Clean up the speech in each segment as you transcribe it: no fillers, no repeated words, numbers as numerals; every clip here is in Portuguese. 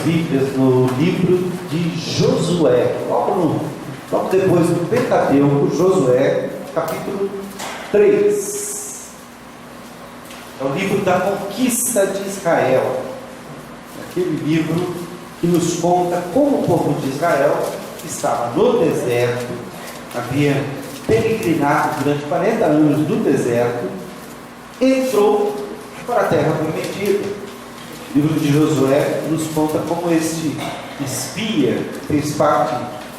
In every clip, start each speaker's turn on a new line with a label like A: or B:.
A: Bíblias no livro de Josué, logo depois do Pentateuco, Josué, capítulo 3. É o livro da conquista de Israel, aquele livro que nos conta como o povo de Israel estava no deserto, havia peregrinado durante 40 anos no deserto, entrou para a terra prometida. O livro de Josué nos conta como este espia fez parte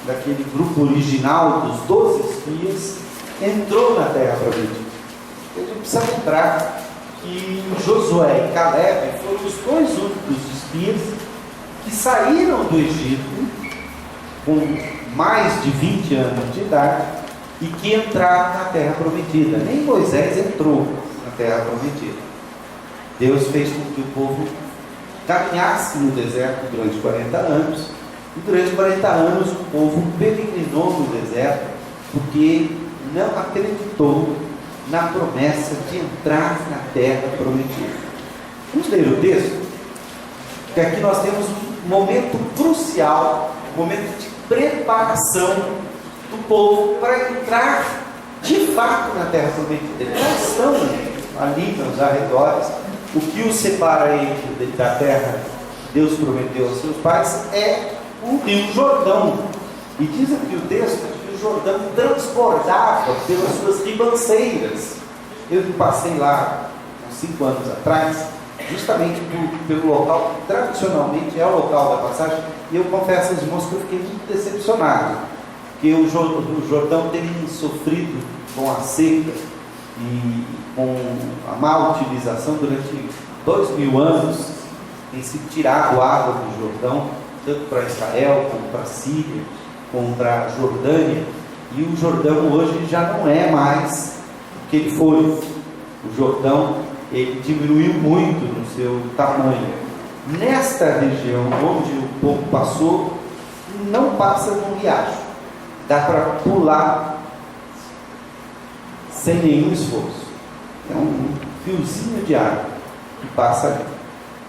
A: daquele grupo original dos 12 espias, entrou na terra prometida. A gente precisa lembrar que Josué e Caleb foram os dois únicos espias que saíram do Egito com mais de 20 anos de idade e que entraram na terra prometida. Nem Moisés entrou na terra prometida. Deus fez com que o povo caminhasse no deserto durante 40 anos, e durante 40 anos o povo peregrinou no deserto, porque não acreditou na promessa de entrar na terra prometida. Vamos ler o texto, que aqui nós temos um momento crucial, um momento de preparação do povo para entrar de fato na terra prometida. Eles já estão ali nos arredores. O que os separa da terra que Deus prometeu aos seus pais é o rio Jordão. E diz aqui o texto que o Jordão transbordava pelas suas ribanceiras. Eu passei lá uns 5 anos atrás, justamente pelo local que tradicionalmente é o local da passagem, e eu confesso aos irmãos que eu fiquei muito decepcionado, porque o Jordão tem sofrido com a seca e com a má utilização durante 2000 anos. Tem se tirado água do Jordão, tanto para Israel, como para a Síria, como para a Jordânia, e o Jordão hoje já não é mais o que ele foi. O Jordão, ele diminuiu muito no seu tamanho. Nesta região onde o povo passou, não passa num riacho, dá para pular sem nenhum esforço. É um fiozinho de água que passa ali,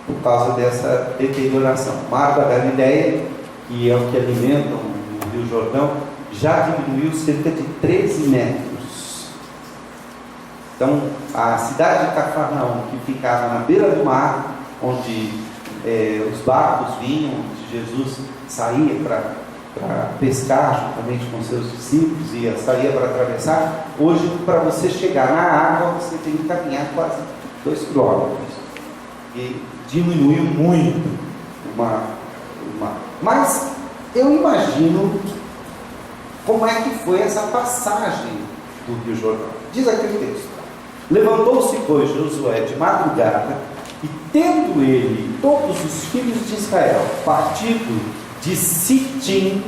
A: por causa dessa deterioração. O Mar da Galileia, que é o que alimenta o Rio Jordão, já diminuiu cerca de 13 metros. Então, a cidade de Cafarnaum, que ficava na beira do mar, onde os barcos vinham, onde Jesus saía para pescar juntamente com seus discípulos e saía para atravessar, hoje, para você chegar na água, você tem que caminhar quase 2 quilômetros. E diminuiu muito mas eu imagino como é que foi essa passagem do Rio Jordão. Diz aqui o texto: levantou-se, pois, Josué de madrugada, e tendo ele e todos os filhos de Israel partido de Sitim,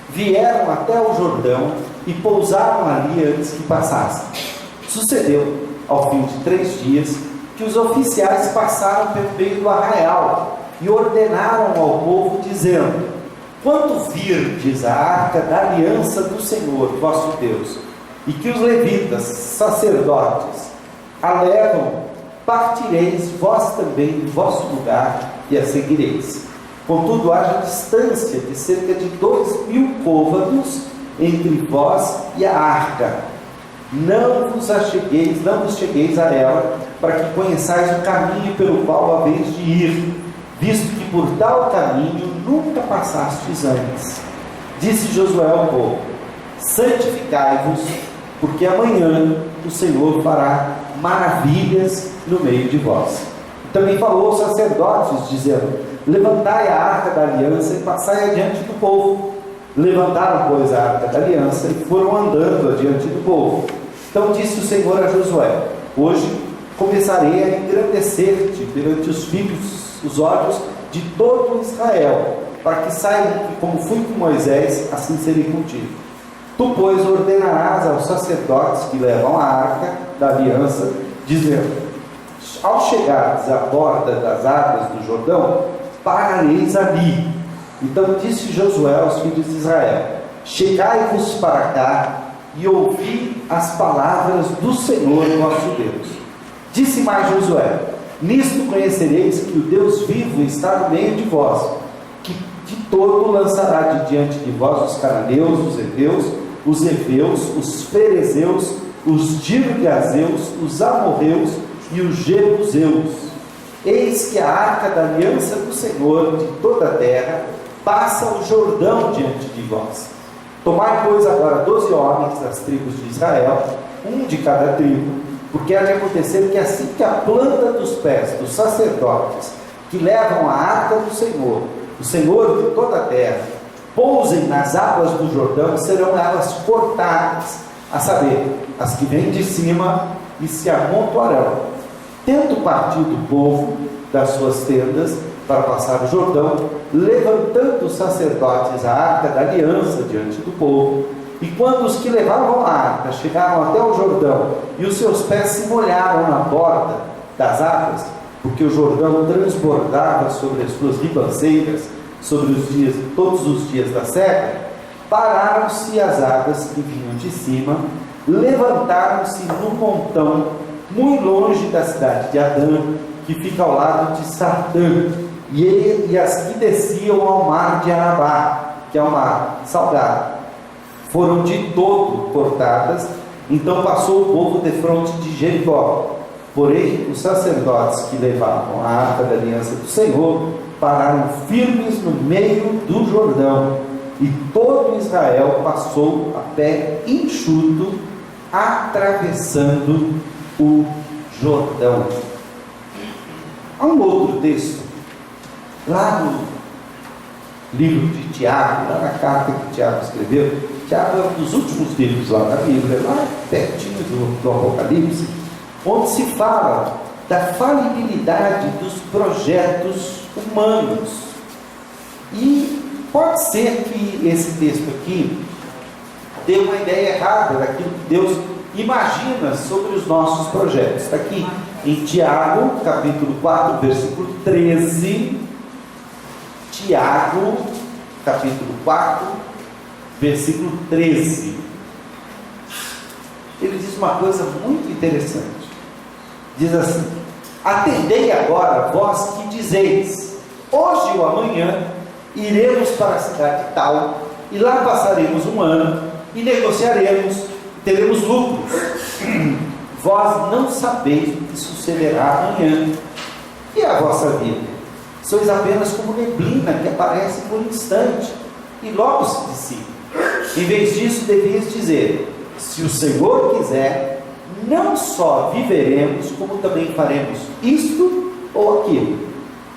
A: vieram até o Jordão e pousaram ali antes que passassem. Sucedeu, ao fim de 3 dias, que os oficiais passaram pelo meio do arraial e ordenaram ao povo, dizendo: quando virdes a arca da aliança do Senhor, vosso Deus, e que os levitas, sacerdotes, a levam, partireis vós também do vosso lugar e a seguireis. Contudo, haja distância de cerca de 2.000 côvados entre vós e a arca. Não vos chegueis a ela, para que conheçais o caminho pelo qual haveis de ir, visto que por tal caminho nunca passastes antes. Disse Josué ao povo: santificai-vos, porque amanhã o Senhor fará maravilhas no meio de vós. Também falou aos sacerdotes, dizendo: levantai a arca da aliança e passai adiante do povo. Levantaram, pois, a arca da aliança e foram andando adiante do povo. Então disse o Senhor a Josué: hoje começarei a engrandecer-te perante os filhos, os olhos de todo Israel, para que saibam que, como fui com Moisés, assim serei contigo. Tu, pois, ordenarás aos sacerdotes que levam a arca da aliança, dizendo: ao chegares à borda das águas do Jordão, parareis ali. Então disse Josué aos filhos de Israel: chegai-vos para cá e ouvi as palavras do Senhor nosso Deus. Disse mais Josué: Nisto conhecereis que o Deus vivo está no meio de vós, que de todo lançará de diante de vós os cananeus, os heveus, os heveus, os ferezeus, os girgazeus, os amorreus e os jebuseus. Eis que a arca da aliança do Senhor de toda a terra passa o Jordão diante de vós. Tomai, pois, agora 12 homens das tribos de Israel, um de cada tribo, porque há de acontecer que assim que a planta dos pés dos sacerdotes que levam a arca do Senhor, o Senhor de toda a terra, pousem nas águas do Jordão, serão elas cortadas, a saber, as que vêm de cima, e se amontoarão. Tendo partido o povo das suas tendas para passar o Jordão, levantando os sacerdotes a arca da aliança diante do povo, e quando os que levavam a arca chegaram até o Jordão, e os seus pés se molharam na borda das águas, porque o Jordão transbordava sobre as suas ribanceiras, sobre os dias, todos os dias da seca, pararam-se as águas que vinham de cima, levantaram-se no montão, muito longe da cidade de Adã, que fica ao lado de Sartã, e as que desciam ao mar de Arabá, que é o mar salgado, foram de todo cortadas. Então passou o povo defronte de Jericó. Porém, os sacerdotes que levavam a arca da aliança do Senhor pararam firmes no meio do Jordão, e todo Israel passou a pé enxuto, atravessando o Jordão. Há um outro texto, lá no livro de Tiago, lá na carta que Tiago escreveu. Tiago é um dos últimos livros lá da Bíblia, lá pertinho do Apocalipse, onde se fala da falibilidade dos projetos humanos. E pode ser que esse texto aqui dê uma ideia errada daquilo que Deus imagina sobre os nossos projetos. Está aqui em Tiago, capítulo 4, versículo 13. Tiago, capítulo 4, versículo 13. Ele diz uma coisa muito interessante. Diz assim: atendei agora, vós que dizeis, hoje ou amanhã iremos para a cidade tal, e lá passaremos um ano, e negociaremos, teremos lucros. Vós não sabeis o que sucederá amanhã, e a vossa vida? Sois apenas como neblina que aparece por um instante, e logo se dissipa. Em vez disso, devias dizer: se o Senhor quiser, não só viveremos, como também faremos isto ou aquilo.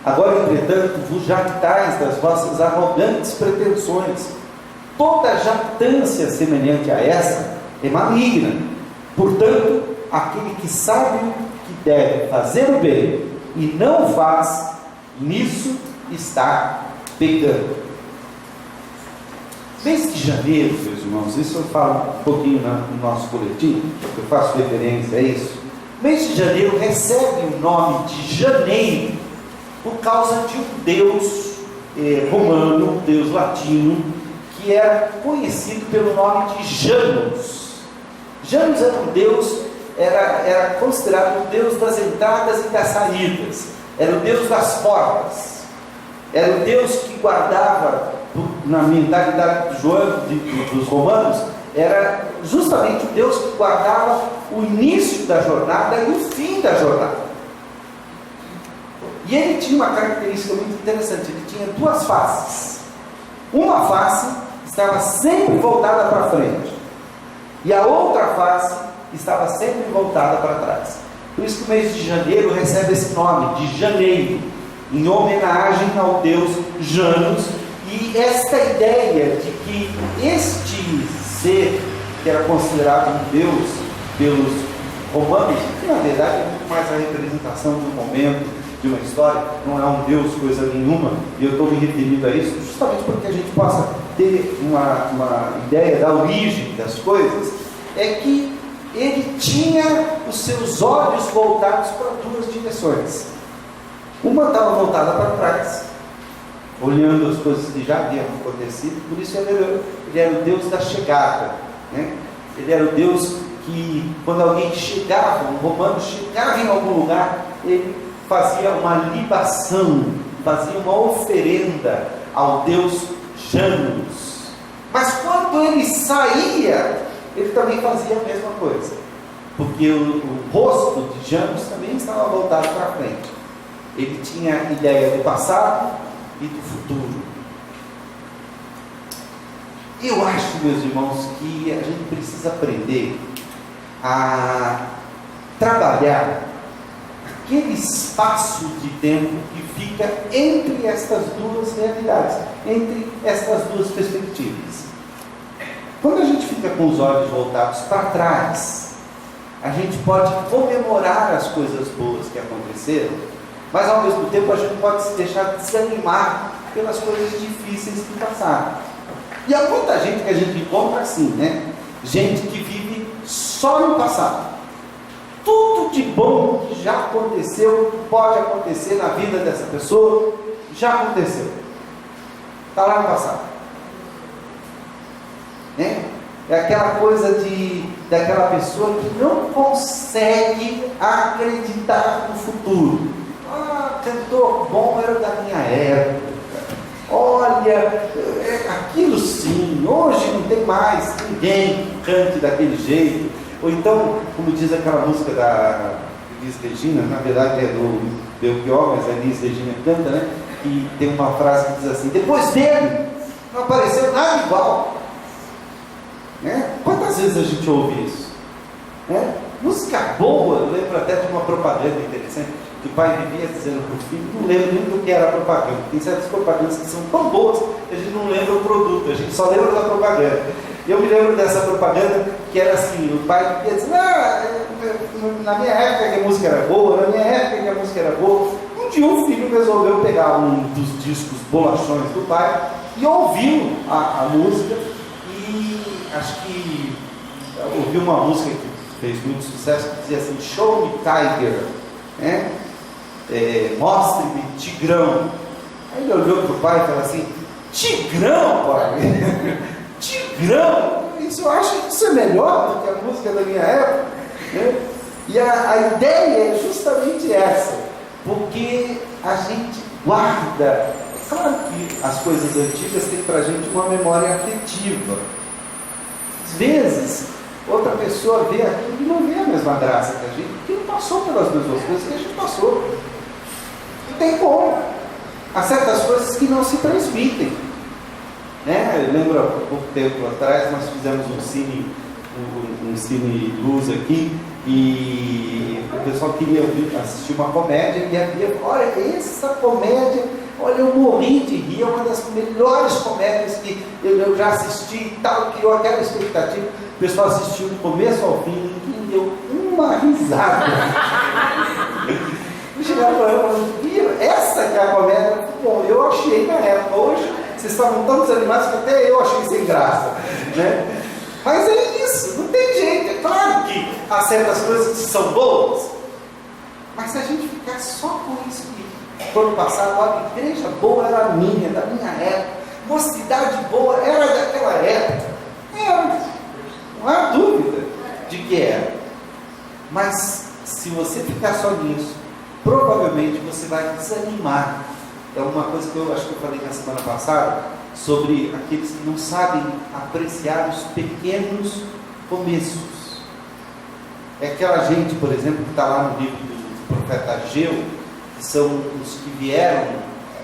A: Agora, entretanto, vos jactais das vossas arrogantes pretensões. Toda jactância semelhante a essa é maligna. Portanto, aquele que sabe que deve fazer o bem e não o faz, nisso está pecando. Mês de janeiro, meus irmãos, isso eu falo um pouquinho no nosso boletim, eu faço referência a isso. Mês de janeiro recebe o nome de janeiro por causa de um deus romano, um deus latino, que era conhecido pelo nome de Janus. Janus era um deus, era considerado o deus das entradas e das saídas, era o deus das portas, era o deus que guardava, na mentalidade dos romanos, era justamente o Deus que guardava o início da jornada e o fim da jornada. E ele tinha uma característica muito interessante: ele tinha duas faces. Uma face estava sempre voltada para frente, e a outra face estava sempre voltada para trás. Por isso que o mês de janeiro recebe esse nome de janeiro, em homenagem ao deus Janus. E esta ideia de que este ser, que era considerado um deus pelos romanos, que na verdade é muito mais a representação de um momento, de uma história, não é um deus coisa nenhuma, e eu estou me referindo a isso justamente para que a gente possa ter uma ideia da origem das coisas, é que ele tinha os seus olhos voltados para duas direções. Uma estava voltada para trás, olhando as coisas que já haviam acontecido. Por isso ele era o Deus da chegada, né? Ele era o Deus que, quando alguém chegava, um romano chegava em algum lugar, ele fazia uma libação, fazia uma oferenda ao deus Janus. Mas quando ele saía, ele também fazia a mesma coisa, porque o rosto de Janus também estava voltado para frente. Ele tinha ideia do passado e do futuro. Eu acho, meus irmãos, que a gente precisa aprender a trabalhar aquele espaço de tempo que fica entre estas duas realidades, entre estas duas perspectivas. Quando a gente fica com os olhos voltados para trás, a gente pode comemorar as coisas boas que aconteceram, mas ao mesmo tempo a gente pode se deixar desanimar pelas coisas difíceis que passaram. E há muita gente que a gente encontra assim, né? Gente que vive só no passado. Tudo de bom que já aconteceu, que pode acontecer na vida dessa pessoa, já aconteceu. Está lá no passado. Né? É aquela coisa daquela pessoa que não consegue acreditar no futuro. Ah, cantor bom era da minha época. Olha, aquilo sim, hoje não tem mais ninguém que cante daquele jeito. Ou então, como diz aquela música da Elis Regina, na verdade é do Belchior, mas a Elis Regina canta, né? E tem uma frase que diz assim: depois dele não apareceu nada igual. Né? Quantas vezes a gente ouve isso? Né? Música boa, eu lembro até de uma propaganda interessante, que o pai vivia dizendo para o filho, não lembro nem do que era a propaganda. Tem certas propagandas que são tão boas que a gente não lembra o produto, a gente só lembra da propaganda. E eu me lembro dessa propaganda que era assim, o pai vivia dizendo, na minha época que a música era boa, na minha época que a música era boa. Um dia o filho resolveu pegar um dos discos bolachões do pai e ouviu a música, e acho que ouviu uma música que fez muito sucesso, que dizia assim, Show Me Tiger, né? Mostre-me Tigrão. Aí ele olhou para o pai e falou assim, Tigrão, pai? Tigrão? Isso, eu acho que isso é melhor do que a música da minha época, né? E a ideia é justamente essa, porque a gente guarda. É claro que as coisas antigas têm para a gente uma memória afetiva. Às vezes outra pessoa vê aquilo e não vê a mesma graça que a gente, porque não passou pelas mesmas coisas que a gente passou. Não tem como. Há certas coisas que não se transmitem. Né? Eu lembro, há pouco tempo atrás, nós fizemos um cine luz aqui, e o pessoal queria assistir uma comédia, e havia, olha, essa comédia, olha, eu morri de rir, é uma das melhores comédias que eu já assisti e tal, criou aquela expectativa. O pessoal assistiu do começo ao fim e deu uma risada. Eu chegava para ela falando, essa que é a comédia. Bom, eu achei na época, hoje vocês estavam tão desanimados que até eu achei sem graça, né? Mas é isso, não tem jeito. É claro que há certas coisas que são boas, mas se a gente ficar só com isso que foi no passado, a igreja boa era a minha, da minha época, mocidade boa era daquela época, não há dúvida de que era. Mas se você ficar só nisso, provavelmente você vai desanimar. É uma coisa que eu acho que eu falei na semana passada, sobre aqueles que não sabem apreciar os pequenos começos. É aquela gente, por exemplo, que está lá no livro do profeta Ageu, que são os que vieram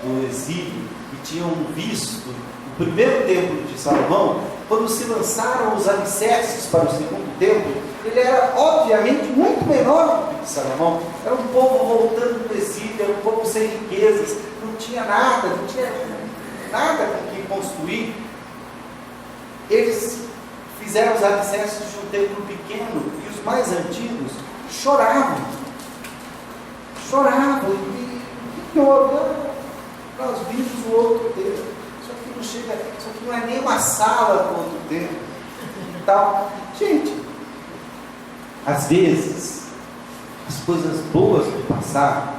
A: do exílio e tinham visto o primeiro templo de Salomão. Quando se lançaram os alicerces para o segundo templo, ele era obviamente muito menor do que Salomão. Era um povo voltando do exílio, era um povo sem riquezas, não tinha nada com que construir. Eles fizeram os alicerces de um templo pequeno, e os mais antigos choravam. E que houve? Nós vimos o outro templo. Isso aqui não é nem uma sala do outro templo. Então, gente, às vezes as coisas boas do passado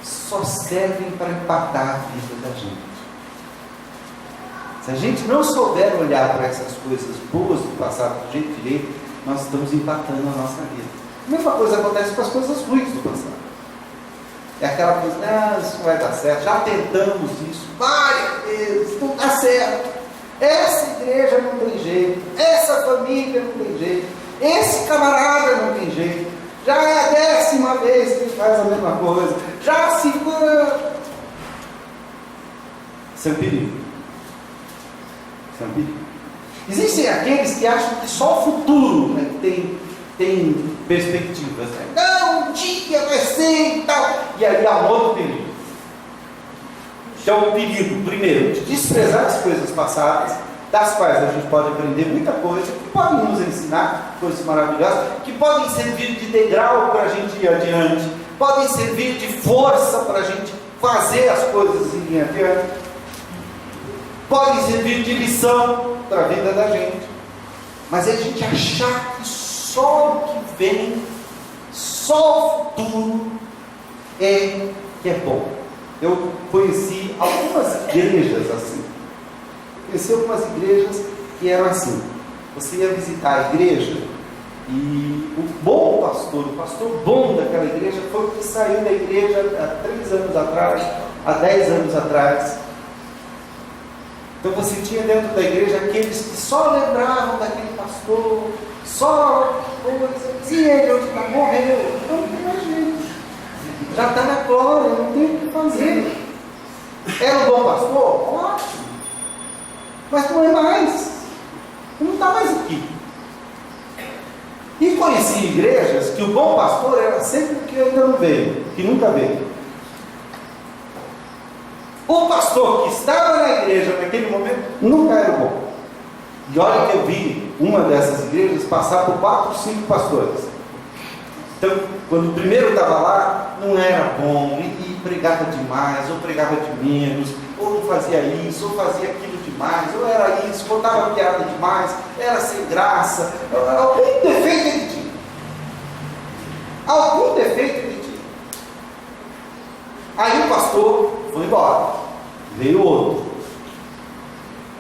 A: só servem para empatar a vida da gente. Se a gente não souber olhar para essas coisas boas do passado do jeito direito, nós estamos empatando a nossa vida. A mesma coisa acontece com as coisas ruins do passado. É aquela coisa, não, isso não vai dar certo, já tentamos isso várias vezes, não dá certo. Essa igreja não tem jeito, essa família não tem jeito, esse camarada não tem jeito, já é a 10ª vez que ele faz a mesma coisa, já a 5ª. Isso é um perigo. Isso é um perigo. Existem aqueles que acham que só o futuro, né, tem perspectivas. Né? Não, um dia vai ser e tal. E aí há um outro perigo. Que é o perigo, primeiro, de desprezar as coisas passadas, das quais a gente pode aprender muita coisa, que podem nos ensinar coisas maravilhosas, que podem servir de degrau para a gente ir adiante, podem servir de força para a gente fazer as coisas irem adiante, podem servir de lição para a vida da gente. Mas a gente achar que só o que vem, só o futuro é que é bom. Eu conheci algumas igrejas assim. Conheci algumas igrejas que eram assim. Você ia visitar a igreja e o bom pastor, o pastor bom daquela igreja foi o que saiu da igreja há 3 anos atrás, há 10 anos atrás. Então você tinha dentro da igreja aqueles que só lembravam daquele pastor, só coisas, e ele hoje está morreu, não tem mais jeito, já está na glória, não tem o que fazer. Era um bom pastor? Ótimo, mas não é mais, não está mais aqui. E conheci igrejas que o bom pastor era sempre o que ainda não veio, que nunca veio. O pastor que estava na igreja naquele momento nunca era bom. E olha que eu vi uma dessas igrejas passar por 4, 5 pastores. Então, quando o primeiro estava lá, não era bom, e pregava demais, ou pregava de menos, ou não fazia isso, ou fazia aquilo demais, ou era isso, contava piada demais, era sem graça. Algum defeito ele tinha. Algum defeito ele tinha. Aí o pastor foi embora, veio outro.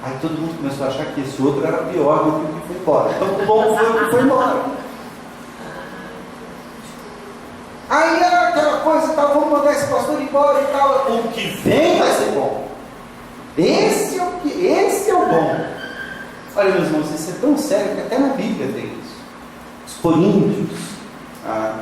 A: Aí todo mundo começou a achar que esse outro era pior do que o que foi embora. Então o bom foi o que foi embora. Aí era aquela coisa, tá, vamos mandar esse pastor embora e tal. O que vem vai ser bom. Esse é o bom. Olha, meus irmãos, isso é tão sério que até na Bíblia tem isso. Os Coríntios,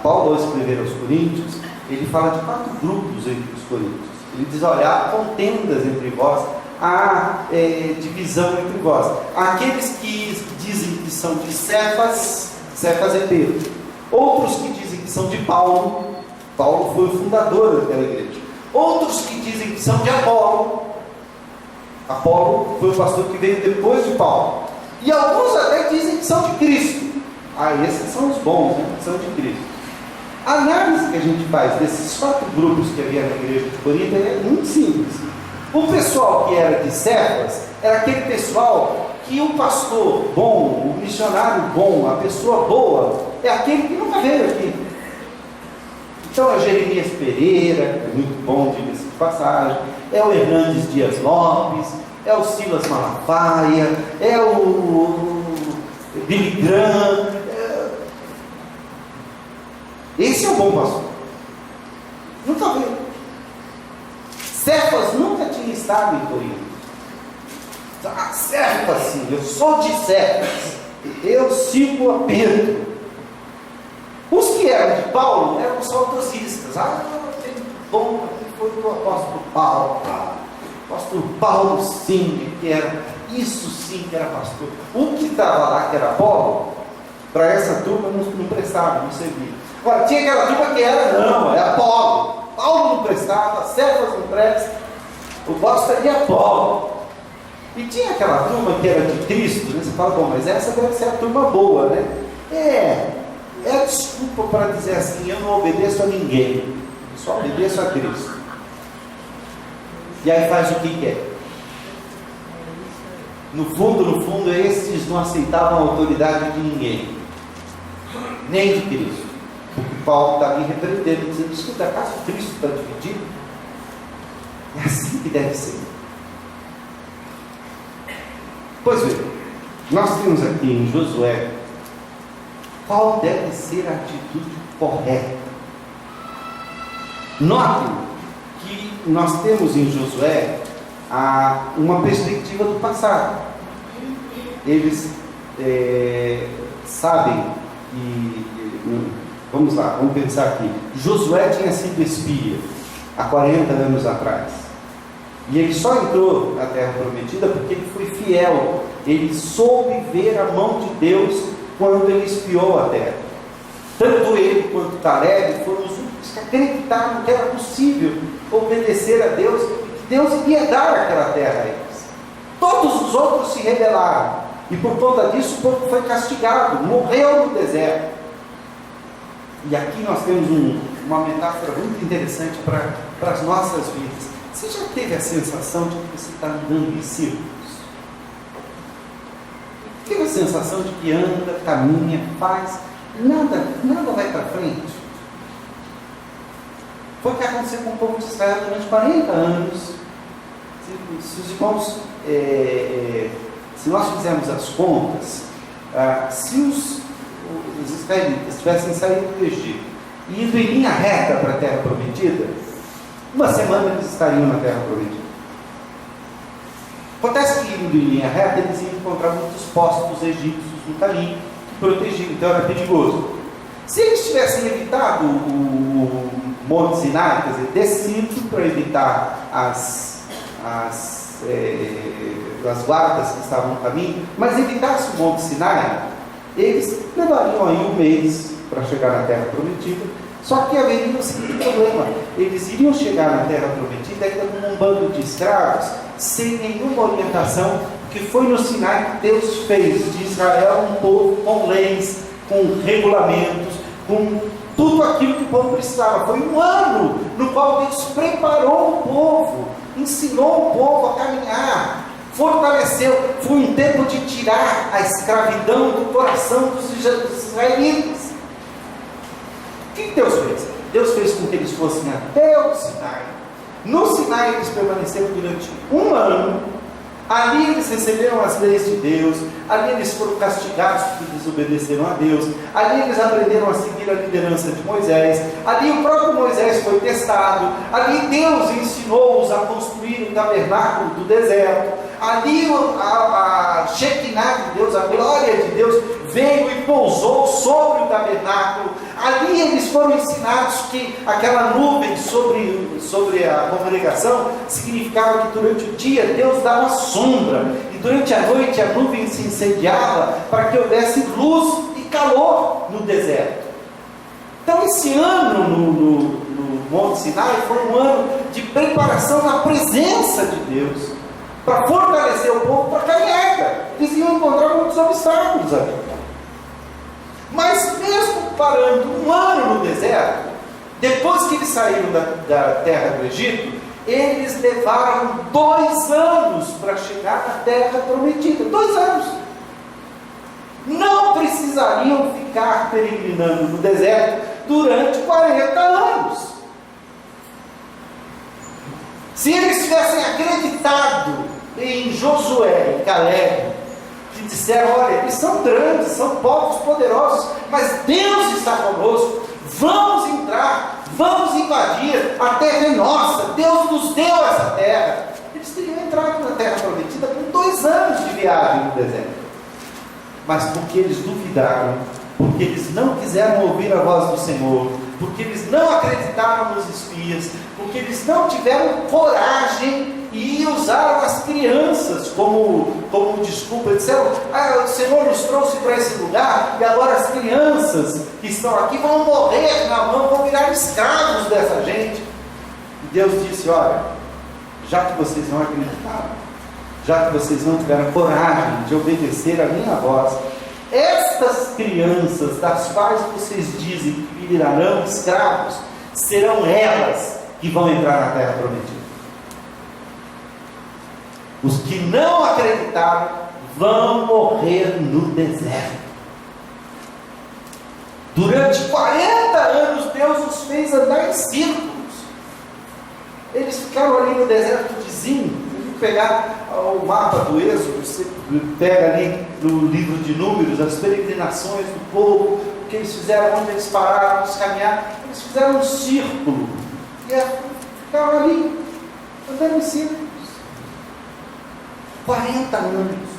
A: Paulo, ao escrever aos Coríntios, ele fala de 4 grupos entre os Coríntios. Ele diz: olha, há contendas entre vós, há divisão entre vós. Há aqueles que dizem que são de Cefas é Pedro. Outros que dizem que são de Paulo foi o fundador daquela igreja. Outros que dizem que são de Apolo foi o pastor que veio depois de Paulo. E alguns até dizem que são de Cristo. Esses são os bons, né? São de Cristo. A análise que a gente faz desses 4 grupos que havia na igreja de Corinto é muito simples. O pessoal que era de Cefas era aquele pessoal que o pastor bom, o missionário bom, a pessoa boa, é aquele que nunca veio aqui. Então é o Jeremias Pereira, que é muito bom, diga-se de passagem, é o Hernandes Dias Lopes, é o Silas Malafaia, é o Billy Graham. Esse é o bom pastor. Nunca veio. Cefas nunca tinha estado em Corinto. Cefas, sim, eu sou de Cefas, eu sigo a Pedro. Os que eram de Paulo eram saudosistas. Tem bom, aqui foi o apóstolo Paulo. O apóstolo Paulo, sim, que era, isso sim que era pastor. O que estava lá, que era Paulo, para essa turma não prestava, não servia. Agora, tinha aquela turma que era Apolo. Paulo não prestava, Cefas não presta, eu gosto de Apolo. E tinha aquela turma que era de Cristo, né? Você fala, bom, mas essa deve ser a turma boa, né? É a desculpa para dizer assim: eu não obedeço a ninguém, eu só obedeço a Cristo. E aí faz o que quer. No fundo, esses não aceitavam a autoridade de ninguém, nem de Cristo. Porque Paulo está ali repreendendo, dizendo: escuta, acaso Cristo está dividido? É assim que deve ser. Pois bem, nós temos aqui em Josué qual deve ser a atitude correta. Notem que nós temos em Josué uma perspectiva do passado. Eles sabem que, vamos lá, vamos pensar aqui. Josué tinha sido espia há 40 anos atrás. E ele só entrou na terra prometida porque ele foi fiel. Ele soube ver a mão de Deus quando ele espiou a terra. Tanto ele quanto Caleb foram os únicos que acreditaram que era possível obedecer a Deus e que Deus iria dar aquela terra a eles. Todos os outros se rebelaram e por conta disso o povo foi castigado, morreu no deserto. E aqui nós temos uma metáfora muito interessante para as nossas vidas. Você já teve a sensação de que você está andando em círculos? Teve a sensação de que anda, caminha, faz, nada vai para frente? Foi o que aconteceu com o povo de Israel durante 40 anos. Se os irmãos, se nós fizermos as contas, se os israelitas tivessem saído do Egito e ido em linha reta para a terra prometida, uma semana eles estariam na terra prometida. Acontece que indo em linha reta eles iam encontrar muitos postos egípcios no caminho que protegiam, então era perigoso. Se eles tivessem evitado o Monte Sinai, quer dizer, descido para evitar as guardas que estavam no caminho, mas evitasse o Monte Sinai, eles levariam aí um mês para chegar na terra prometida. Só que haveria o seguinte problema: eles iriam chegar na terra prometida ainda como um bando de escravos, sem nenhuma orientação, porque foi no Sinai que Deus fez de Israel um povo com leis, com regulamentos, com tudo aquilo que o povo precisava. Foi um ano no qual Deus preparou o povo, ensinou o povo a caminhar, fortaleceu. Foi um tempo de tirar a escravidão do coração dos israelitas. O que Deus fez? Deus fez com que eles fossem até o Sinai. No Sinai eles permaneceram durante um ano. Ali eles receberam as leis de Deus. Ali eles foram castigados porque desobedeceram a Deus. Ali eles aprenderam a seguir a liderança de Moisés. Ali o próprio Moisés foi testado. Ali Deus ensinou-os a construir o tabernáculo do deserto. Ali a Shekinah de Deus, a glória de Deus, veio e pousou sobre o tabernáculo. Ali eles foram ensinados que aquela nuvem sobre a congregação significava que durante o dia Deus dava sombra, e durante a noite a nuvem se incendiava para que houvesse luz e calor no deserto. Então esse ano no Monte Sinai foi um ano de preparação na presença de Deus, para fortalecer o povo para a caminhada. Eles iam encontrar muitos obstáculos ali. Mas mesmo parando um ano no deserto, depois que eles saíram da terra do Egito, eles levaram 2 anos para chegar na terra prometida. 2 anos. Não precisariam ficar peregrinando no deserto durante 40 anos. Se eles tivessem acreditado em Josué e Caleb, que disseram: olha, eles são grandes, são povos poderosos, mas Deus está conosco, vamos entrar, vamos invadir, a terra é nossa, Deus nos deu essa terra. Eles teriam entrado na terra prometida com 2 anos de viagem no deserto. Mas porque eles duvidaram, porque eles não quiseram ouvir a voz do Senhor, porque eles não acreditaram nos espias, porque eles não tiveram coragem e usaram as crianças como desculpa. Disseram: o Senhor nos trouxe para esse lugar e agora as crianças que estão aqui vão morrer na mão, vão virar escravos dessa gente. E Deus disse: olha, já que vocês não acreditaram, já que vocês não tiveram coragem de obedecer a minha voz, estas crianças das quais vocês dizem que virarão escravos, serão elas que vão entrar na terra prometida. Os que não acreditaram vão morrer no deserto. Durante 40 anos Deus os fez andar em círculos. Eles ficaram ali no deserto de Zim. Se pegar o mapa do Êxodo, você pega ali no livro de Números as peregrinações do povo, o que eles fizeram, onde eles pararam, onde eles caminharam. Eles fizeram um círculo E ficava ali, andando em círculos. 40 anos.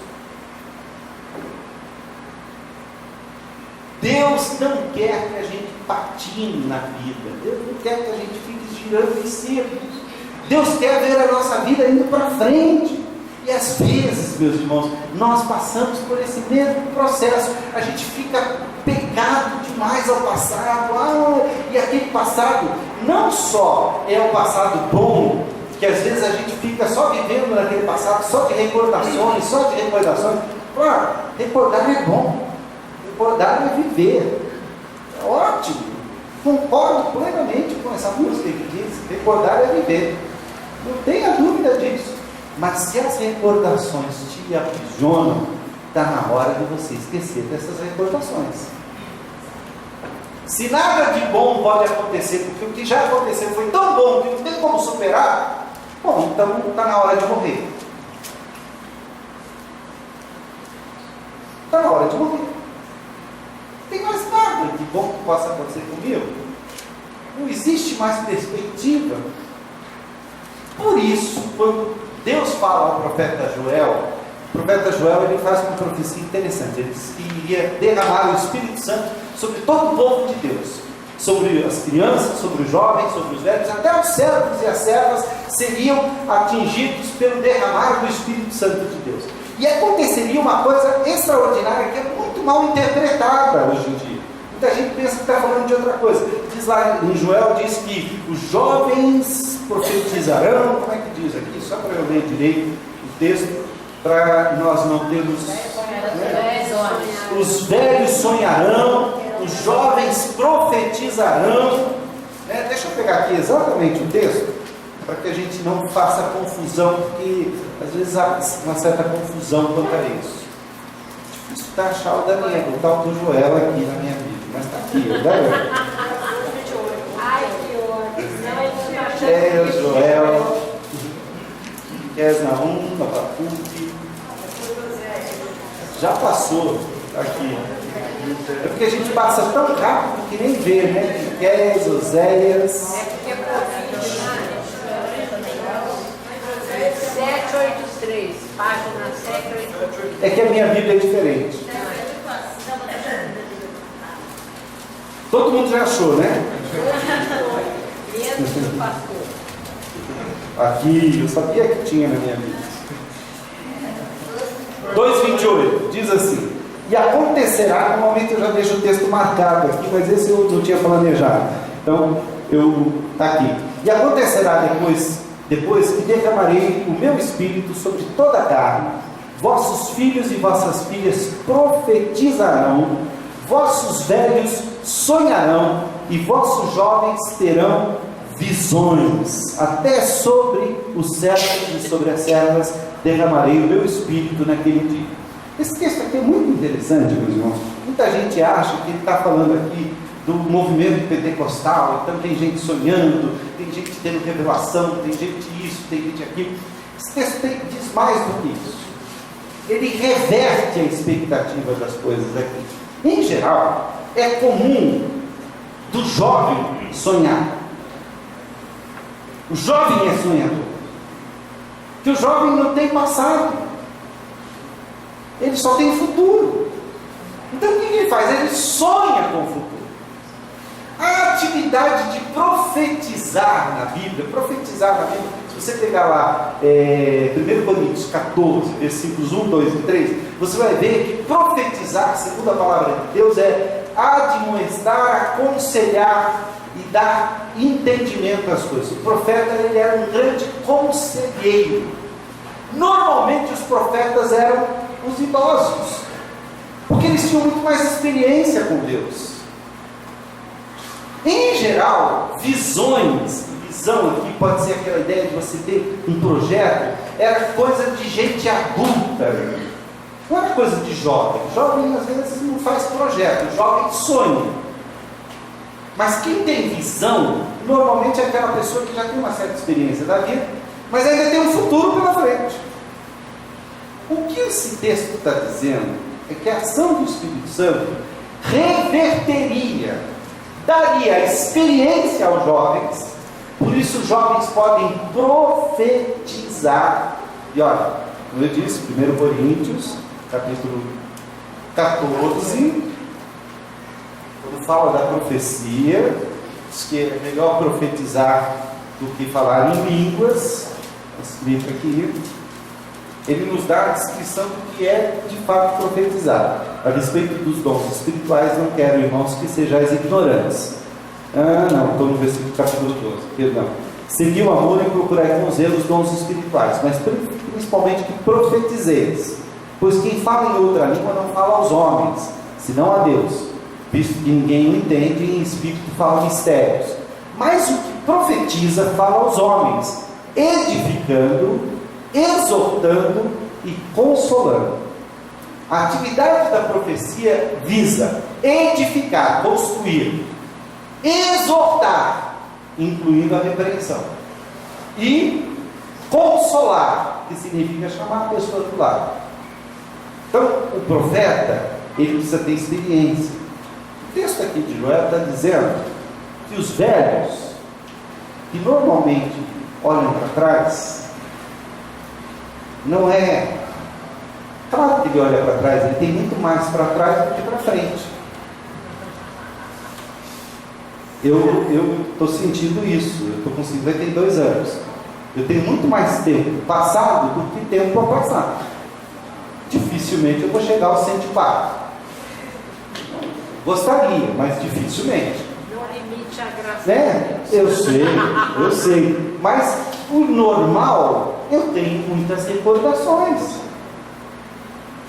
A: Deus não quer que a gente patine na vida. Deus não quer que a gente fique girando em círculos. Deus quer ver a nossa vida indo para frente. E às vezes, meus irmãos, nós passamos por esse mesmo processo. A gente fica pegado demais ao passado. E aquele passado não só é o passado bom, que às vezes a gente fica só vivendo naquele passado, só de recordações. Claro, recordar é bom. Recordar é viver. É ótimo. Concordo plenamente com essa música que diz: recordar é viver. Não tenha dúvida disso. Mas se as recordações te aprisionam, está na hora de você esquecer dessas recordações. Se nada de bom pode acontecer, porque o que já aconteceu foi tão bom que não tem como superar, bom, então está na hora de morrer. Está na hora de morrer. Não tem mais nada de bom que possa acontecer comigo. Não existe mais perspectiva. Por isso, quando Deus fala ao profeta Joel, o profeta Joel ele faz uma profecia interessante. Ele diz que iria derramar o Espírito Santo sobre todo o povo de Deus, sobre as crianças, sobre os jovens, sobre os velhos, até os servos e as servas seriam atingidos pelo derramar do Espírito Santo de Deus. E aconteceria uma coisa extraordinária que é muito mal interpretada hoje em dia. Muita gente pensa que está falando de outra coisa. Diz lá em Joel, diz que os jovens profetizarão. Como é que diz aqui? Só para eu ler direito o texto, para nós não termos... Os velhos sonharão, os jovens profetizarão. Deixa eu pegar aqui exatamente o texto, para que a gente não faça confusão, porque às vezes há uma certa confusão quanto a isso. Difícil está achar o Daniel, o tal do Joel aqui na minha vida. Mas está aqui, o Daniel.
B: Ai, que
A: ótimo. Joel. Esnaum, Abacuque. Já passou aqui. É porque a gente passa tão rápido que nem vê, né? Miqueias, Oséias.
B: 783, página 783.
A: É que a minha Bíblia é diferente. Todo mundo já achou, né? Aqui, eu sabia que tinha na minha Bíblia. 2,28, diz assim: e acontecerá, normalmente eu já deixo o texto marcado aqui, mas esse eu não tinha planejado. Então, está aqui. E acontecerá depois que derramarei o meu Espírito sobre toda a carne, vossos filhos e vossas filhas profetizarão, vossos velhos sonharão, e vossos jovens terão visões. Até sobre os servos e sobre as servas derramarei o meu Espírito naquele dia. Esse texto aqui é muito interessante, meus irmãos. Muita gente acha que ele está falando aqui do movimento pentecostal, então tem gente sonhando, tem gente tendo revelação, tem gente isso, tem gente aquilo. Esse texto diz mais do que isso. Ele reverte a expectativa das coisas aqui. Em geral, é comum do jovem sonhar. O jovem é sonhador. Que o jovem não tem passado. Ele só tem futuro. Então o que ele faz? Ele sonha com o futuro. A atividade de profetizar na Bíblia, se você pegar lá 1 Coríntios 14, versículos 1, 2 e 3, você vai ver que profetizar, segundo a palavra de Deus, é admoestar, aconselhar e dar entendimento às coisas. O profeta, ele era um grande conselheiro. Normalmente os profetas eram os idosos, porque eles tinham muito mais experiência com Deus. Em geral, visões, visão aqui pode ser aquela ideia de você ter um projeto, era coisa de gente adulta, não era coisa de jovem. Jovem às vezes não faz projeto, jovem sonha. Mas quem tem visão, normalmente é aquela pessoa que já tem uma certa experiência da vida, mas ainda tem um futuro pela frente. O que esse texto está dizendo é que a ação do Espírito Santo reverteria, daria experiência aos jovens, Por isso os jovens podem profetizar. E olha, como eu disse, 1 Coríntios, capítulo 14, quando fala da profecia, diz que é melhor profetizar do que falar em línguas, escrito aqui. Ele nos dá a descrição do que é de fato profetizar. A respeito dos dons espirituais, não quero, irmãos, que sejais ignorantes. Não, estou no versículo capítulo 12, perdão. Segui o amor e procurai com zelo os dons espirituais, mas principalmente que profetizeis. Pois quem fala em outra língua não fala aos homens, senão a Deus, visto que ninguém o entende e em espírito fala mistérios. Mas o que profetiza fala aos homens, edificando, exortando e consolando. A atividade da profecia visa edificar, construir, exortar, incluindo a repreensão, e consolar, que significa chamar a pessoa do lado. Então, o profeta, ele precisa ter experiência. O texto aqui de Joel está dizendo que os velhos, que normalmente olham para trás, não é... Claro que ele olha para trás, ele tem muito mais para trás do que para frente. Eu estou sentindo isso. Eu estou com 52 anos. Eu tenho muito mais tempo passado do que tempo para passar. Dificilmente eu vou chegar aos 104. Gostaria, mas dificilmente.
B: No limite a graça.
A: Né? Eu sei. Mas o normal, eu tenho muitas recordações.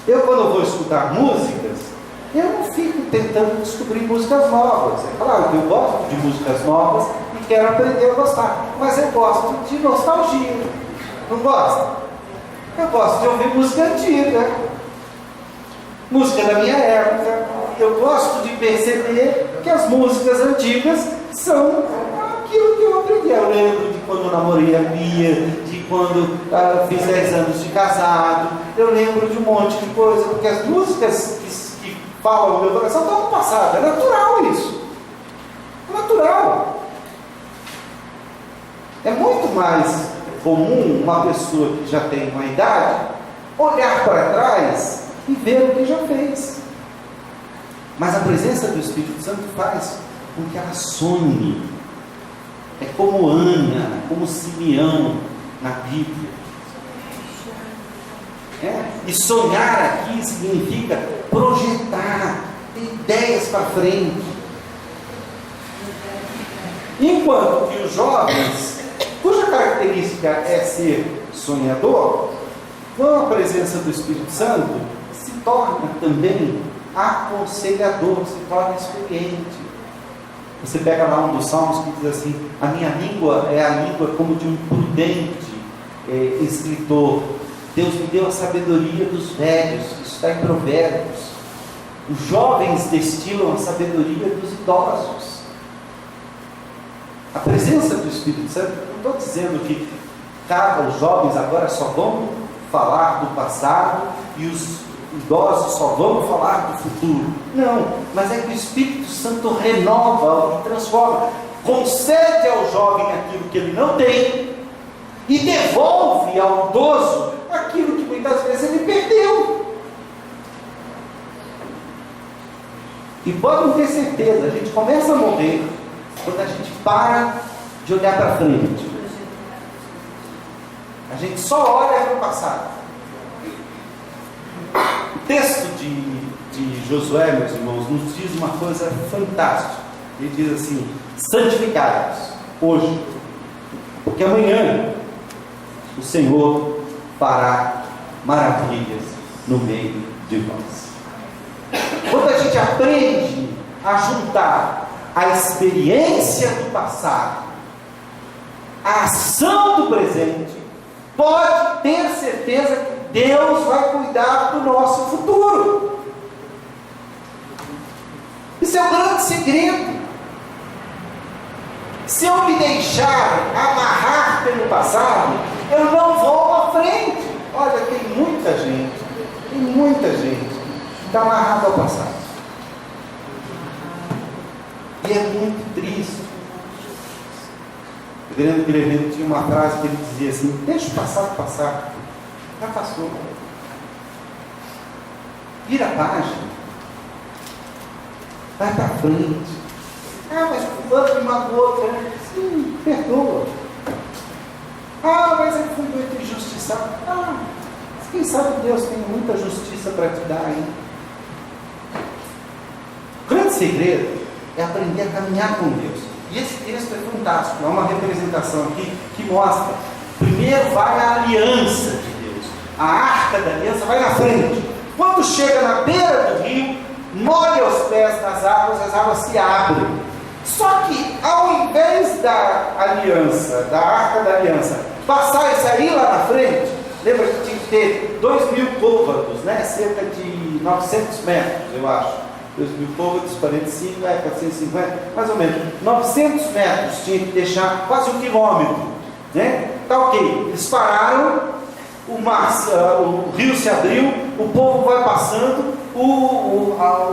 A: Eu, quando eu vou escutar músicas, eu não fico tentando descobrir músicas novas. É claro que eu gosto de músicas novas e quero aprender a gostar, mas eu gosto de nostalgia. Não gosta? Eu gosto de ouvir música antiga, música da minha época. Eu gosto de perceber que as músicas antigas são aquilo que eu aprendi. Eu lembro de quando eu namorei a Bia, de quando fiz 10 anos de casado. Eu lembro de um monte de coisa, porque as músicas que falam no meu coração estão no passado. É natural isso. É natural. É muito mais comum uma pessoa que já tem uma idade olhar para trás e ver o que já fez. Mas a presença do Espírito Santo faz com que ela sonhe. É como Ana, como Simeão na Bíblia. E sonhar aqui significa projetar, ter ideias para frente. Enquanto que os jovens, cuja característica é ser sonhador, com a presença do Espírito Santo, se torna também aconselhador, se torna experiente. Você pega lá um dos salmos que diz assim: a minha língua é a língua como de um prudente escritor. Deus me deu a sabedoria dos velhos. Isso está em Provérbios. Os jovens destilam a sabedoria dos idosos. A presença do Espírito Santo, não estou dizendo que os jovens agora só vão falar do passado e os idosos só vão falar do futuro. Não, mas é que o Espírito Santo renova e transforma, concede ao jovem aquilo que ele não tem e devolve ao idoso aquilo que muitas vezes ele perdeu. E podem ter certeza, a gente começa a morrer quando a gente para de olhar para frente. A gente só olha para o passado. O texto de Josué, meus irmãos, nos diz uma coisa fantástica. Ele diz assim: santificados hoje, porque amanhã o Senhor fará maravilhas no meio de nós. Quando a gente aprende a juntar a experiência do passado, a ação do presente, pode ter certeza que Deus vai cuidar do nosso futuro. Isso é um grande segredo. Se eu me deixar amarrar pelo passado, eu não vou à frente. Olha, tem muita gente que está amarrada ao passado. E é muito triste. Reverendo Guilherme tinha uma frase que ele dizia assim: deixa o passado passar, já passou, vira a página, vai para frente. Ah, mas o fulano me magoou, sim, perdoa. Ah, mas ele foi muito injustiçado. Ah, quem sabe Deus tem muita justiça para te dar aí. O grande segredo é aprender a caminhar com Deus. E esse texto é fantástico, é uma representação aqui que mostra. Primeiro vai a aliança de Deus, a arca da aliança vai na frente. Quando chega na beira do rio, molha os pés nas águas, as águas se abrem. Só que ao invés da aliança, da arca da aliança, passar e sair lá na frente, lembra que tinha que ter 2.000 côvados, né? Cerca de 900 metros, eu acho. 2.000 côvados, 45, 450, mais ou menos. 900 metros tinha que deixar quase 1 quilômetro, né? Tá ok, eles pararam, o rio se abriu, o povo vai passando,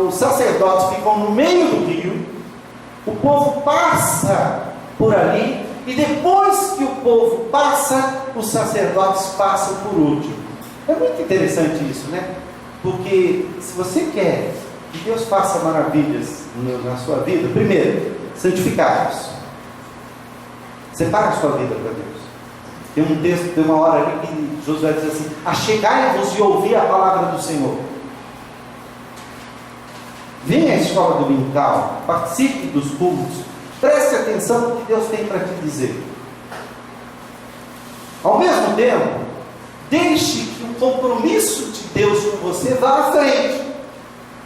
A: os sacerdotes ficam no meio do rio, o povo passa por ali, e depois que o povo passa, os sacerdotes passam por último. É muito interessante isso, né? Porque se você quer que Deus faça maravilhas na sua vida, primeiro, santificar-vos. Separa a sua vida para Deus. Tem um texto, tem uma hora ali que Josué diz assim: achegai-vos e ouvi a palavra do Senhor. Venha à escola dominical, participe dos cultos, preste atenção no que Deus tem para te dizer. Ao mesmo tempo, deixe que o compromisso de Deus com você vá à frente.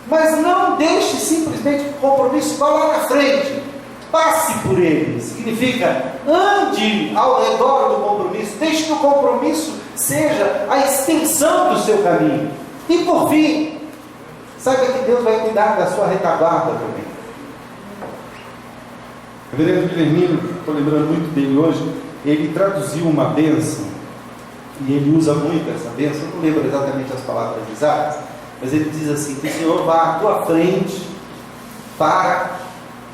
A: Mas não deixe simplesmente que o compromisso vá lá na frente. Passe por ele. Significa, ande ao redor do compromisso. Deixe que o compromisso seja a extensão do seu caminho. E por fim, saiba que Deus vai cuidar da sua retaguarda também. O reverendo Guilherme, estou lembrando muito dele hoje, ele traduziu uma bênção, e ele usa muito essa bênção, eu não lembro exatamente as palavras exatas, mas ele diz assim: que o Senhor vá à tua frente para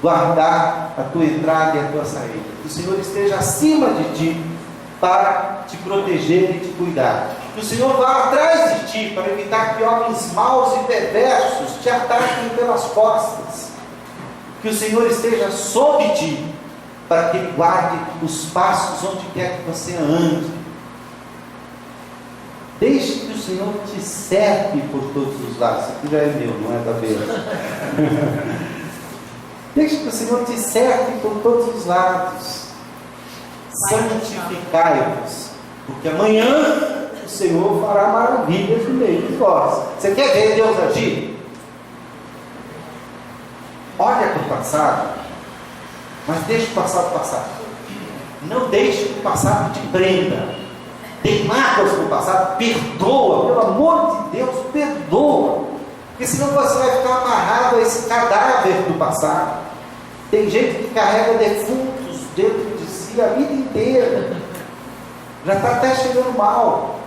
A: guardar a tua entrada e a tua saída. Que o Senhor esteja acima de ti para te proteger e te cuidar. Que o Senhor vá atrás de ti para evitar que homens maus e perversos te ataquem pelas costas. Que o Senhor esteja sob ti para que Ele guarde os passos onde quer que você ande. Deixe que o Senhor te cerque por todos os lados. Isso aqui já é meu, não é da beira. Deixe que o Senhor te cerque por todos os lados. Santificai-vos, porque amanhã o Senhor fará maravilhas no meio de vós. Você quer ver Deus agir? Olha para o passado, mas deixe o passado passar. Não deixe que o passado te prenda. Tem mágoas no passado, perdoa, pelo amor de Deus, perdoa. Porque senão você vai ficar amarrado a esse cadáver do passado. Tem gente que carrega defuntos dentro de si a vida inteira. Já está até chegando mal.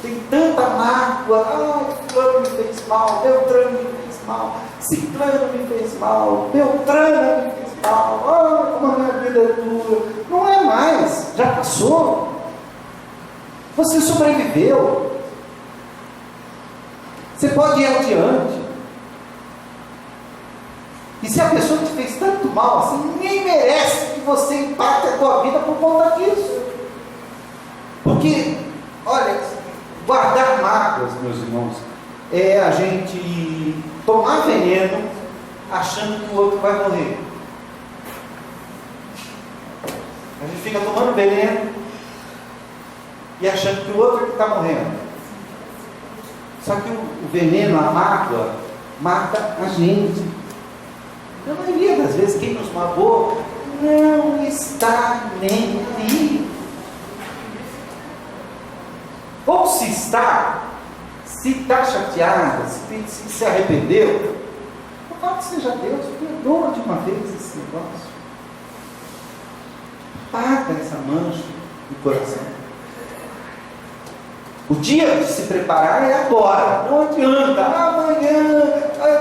A: Tem tanta mágoa. Ai, fulano me fez mal, Beltrano me fez mal, Ciclano me fez mal, Beltrana me fez mal. Ai, como a minha vida é dura. Não é mais, já passou. Você sobreviveu. Você pode ir adiante. E se a pessoa te fez tanto mal assim, nem merece que você empate a tua vida por conta disso. Porque, olha, guardar mágoas, meus irmãos, é a gente tomar veneno achando que o outro vai morrer. A gente fica tomando veneno e achando que o outro é que está morrendo. Só que o veneno, a mágoa, mata a gente. Na maioria das vezes, quem nos magoou não está nem aí. Ou se está chateada, se arrependeu, louvado seja Deus, perdoa de uma vez esse negócio. Paga essa mancha no coração. O dia de se preparar é agora. Não adianta, amanhã,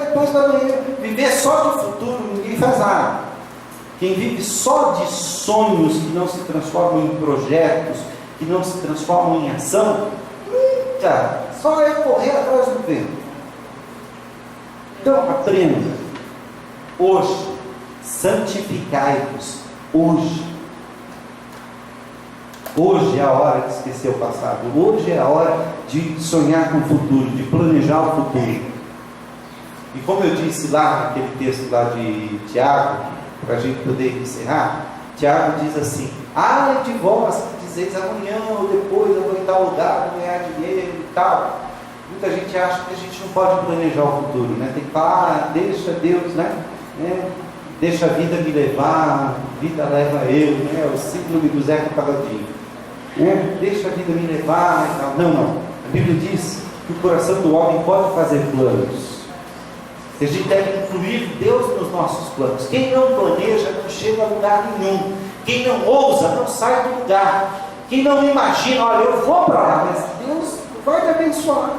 A: depois da manhã. Viver só do futuro, ninguém faz nada. Quem vive só de sonhos que não se transformam em projetos, que não se transformam em ação, só é correr atrás do vento. Então, aprenda. Hoje, santificai-vos. Hoje. Hoje é a hora de esquecer o passado. Hoje é a hora de sonhar com o futuro, de planejar o futuro. E como eu disse lá naquele texto lá de Tiago, para a gente poder encerrar, Tiago diz assim: ai de vós que dizeis amanhã ou depois eu vou em tal lugar, vou ganhar dinheiro e tal. Muita gente acha que a gente não pode planejar o futuro, né? Tem que falar, deixa Deus, né? Deixa a vida me levar, a vida leva eu, né? O síndrome do Zeca Pagodinho, deixa a vida me levar e tal. Não. A Bíblia diz que o coração do homem pode fazer planos. A gente deve incluir Deus nos nossos planos. Quem não planeja não chega a lugar nenhum. Quem não ousa não sai do lugar. Quem não imagina, olha, eu vou para lá, mas Deus vai me abençoar.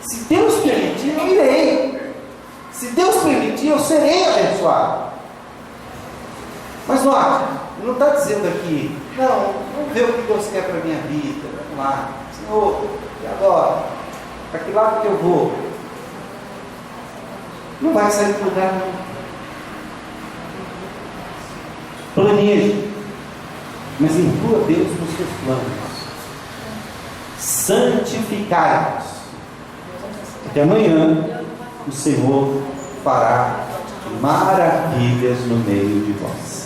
A: Se Deus permitir, eu irei. Se Deus permitir, eu serei abençoado. Mas note, ele não está dizendo aqui, não, vamos ver o que Deus quer para a minha vida. Vamos lá, Senhor, e agora? Para que lado que eu vou? Não vai sair do lugar não. Planeje, mas inclua Deus nos seus planos. Santificai-vos. Até amanhã o Senhor fará maravilhas no meio de vós.